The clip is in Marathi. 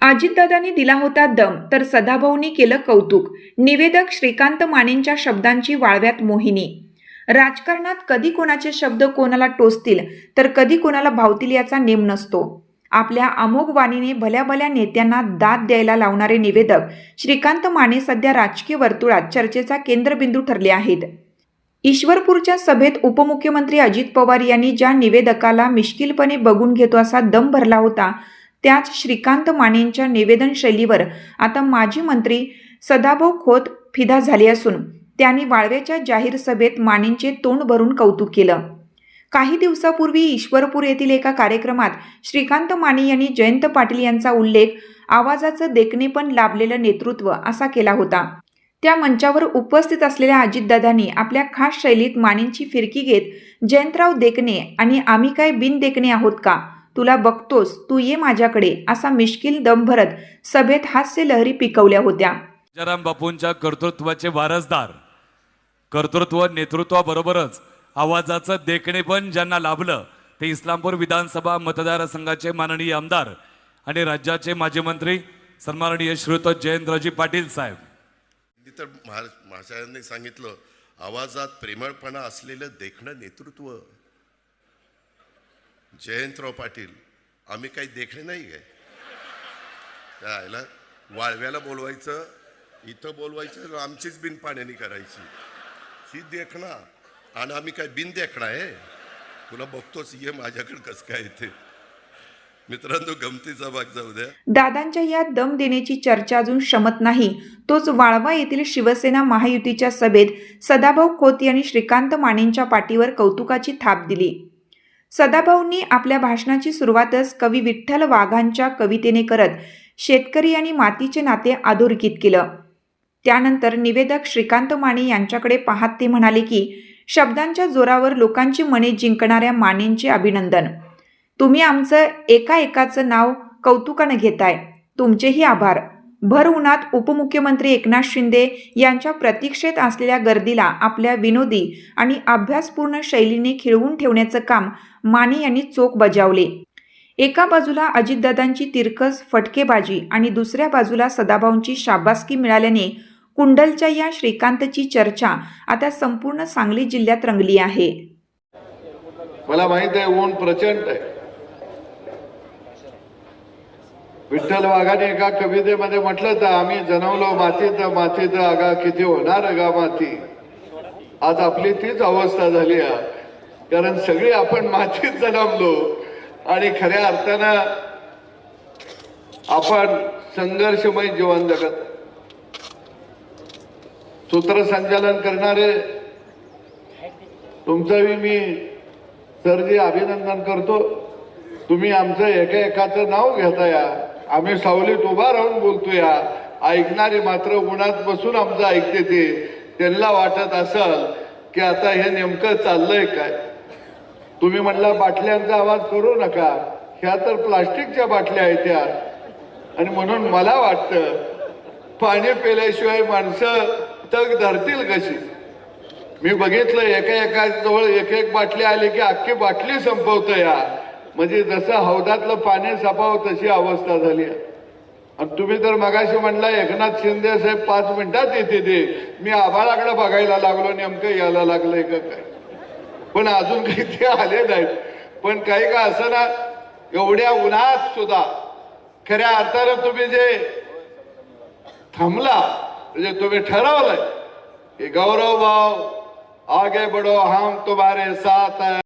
अजितदादांनी दिला होता दम तर सदाभाऊंनी केलं कौतुक। निवेदक श्रीकांत मानेंच्या शब्दांची वाळव्यात मोहिनी। राजकारणात कधी कोणाचे शब्द कोणाला टोचतील तर कधी कोणाला भावतील याचा नेम नसतो। आपल्या अमोघ वाणीने भल्या भल्या नेत्यांना दाद द्यायला लावणारे निवेदक श्रीकांत माने सध्या राजकीय वर्तुळात चर्चेचा केंद्रबिंदू ठरले आहेत। ईश्वरपूरच्या सभेत उपमुख्यमंत्री अजित पवार यांनी ज्या निवेदकाला मिश्किलपणे बघून घेतो असा दम भरला होता, त्याच श्रीकांत मानेंच्या निवेदन शैलीवर आता माजी मंत्री सदाभाऊ खोत फिदा झाले असून त्यांनी वाळव्याच्या जाहीर सभेत मानेंचे तोंड भरून कौतुक केलं। काही दिवसापूर्वी ईश्वरपूर येथील एका कार्यक्रमात श्रीकांत माने यांनी जयंत पाटील यांचा उल्लेख आवाजाचं देखणेपण लाभलेलं नेतृत्व असा केला होता। त्या मंचावर उपस्थित असलेल्या अजितदादांनी आपल्या खास शैलीत मानेंची फिरकी घेत जयंतराव देखणे आणि आम्ही काय बिन देखणे आहोत का, तुला बघतोस, तू ये माझ्याकडे असा मिश्किल दम भरत सभेत हास्य लहरी पिकवल्या होत्या। राजाराम बापूंच्या कर्तृत्वाचे वारसदार, कर्तृत्व नेतृत्वाबरोबरच आवाजाचं देखणे पण ज्यांना लाभलं ते इस्लामपूर विधानसभा मतदारसंघाचे माननीय आमदार आणि राज्याचे माजी मंत्री सन्माननीय श्रीयुत जयंतरावजी पाटील साहेब। तर महाशयांनी सांगितलं, आवाजात प्रेमळपणा असलेलं देखणं नेतृत्व जयंतराव पाटील। आम्ही काही देखणे नाही आहे, त्याला वाळव्याला बोलवायचं, इथं बोलवायचं, आमचीच बिन पाण्याने करायची ही देखणा, आणि आम्ही काय बिन देखणा आहे, तुला बघतोच, ये माझ्याकडे कसं काय येते। मित्रांनो, गमतीचा भाग जाऊ द्या। दादांच्या या दम देण्याची चर्चा अजून शमत नाही, तोच वाळवा येथील शिवसेना महायुतीच्या सभेत सदाभाऊ खोत यांनी श्रीकांत मानेंच्या पाठीवर कौतुकाची थाप दिली। सदाभाऊंनी आपल्या भाषणाची सुरुवातच कवी विठ्ठल वाघांच्या कवितेने करत शेतकरी आणि मातीचे नाते अधोरेखित केलं। त्यानंतर निवेदक श्रीकांत माने यांच्याकडे पाहत ते म्हणाले की शब्दांच्या जोरावर लोकांची मने जिंकणाऱ्या मानेंचे अभिनंदन। तुम्ही आमचं एकाचं नाव कौतुकानं घेताय, तुमचेही आभार। भर उन्हात उपमुख्यमंत्री एकनाथ शिंदे यांच्या प्रतीक्षेत असलेल्या गर्दीला आपल्या विनोदी आणि अभ्यासपूर्ण शैलीने खिळवून ठेवण्याचं काम माने यांनी चोख बजावले। एका बाजूला अजितदादांची तिरकस फटकेबाजी आणि दुसऱ्या बाजूला सदाभाऊंची शाबासकी मिळाल्याने कुंडलच्या या श्रीकांतची चर्चा आता संपूर्ण सांगली जिल्ह्यात रंगली आहे। मला माहित आहे, ऊन प्रचंड आहे। विठ्ठल वाघाने एका कवितेमध्ये म्हटलं तर आम्ही जन्मलो मातीत, मातीत आगा किती होणार अगा माती। आज आपली तीच अवस्था झाली आहे, कारण सगळे आपण मातीत जन्मलो आणि खऱ्या अर्थानं आपण संघर्षमय जीवन जगत। सूत्रसंचालन करणारे तुमचंही मी सरजी अभिनंदन करतो। तुम्ही आमचं एकाचं नाव घेताय, आम्ही सावलीत उभा राहून बोलतोय, ऐकणारे मात्र उन्हात बसून आमचं ऐकते ते, त्यांना वाटत असेल की आता हे नेमकं चाललंय काय। तुम्ही म्हणला बाटल्यांचा आवाज करू नका, ह्या तर प्लास्टिकच्या बाटल्या आहेत त्या, आणि म्हणून मला वाटतं पाणी पिल्याशिवाय माणसं तग धरतील कशी। मी बघितलं एका जवळ एक बाटली आली की अख्खी बाटली संपवतो या, म्हणजे जसं हौदातलं पाणी संपावं तशी अवस्था झाली आहे। आणि तुम्ही तर मगाशी म्हणला एकनाथ शिंदे साहेब 5 मिनिटात येते ते, मी आभाळाकडे बघायला लागलो, नेमकं यायला लागलंय का काय, पण अजून काही ते आले नाहीत। पण काही का असं ना, एवढ्या उन्हात सुद्धा खऱ्या अर्थानं तुम्ही जे थांबला, म्हणजे तुम्ही ठरवलंय की गौरव भाऊ आगे बढ़ो, हम तुम्हारे साथ हैं।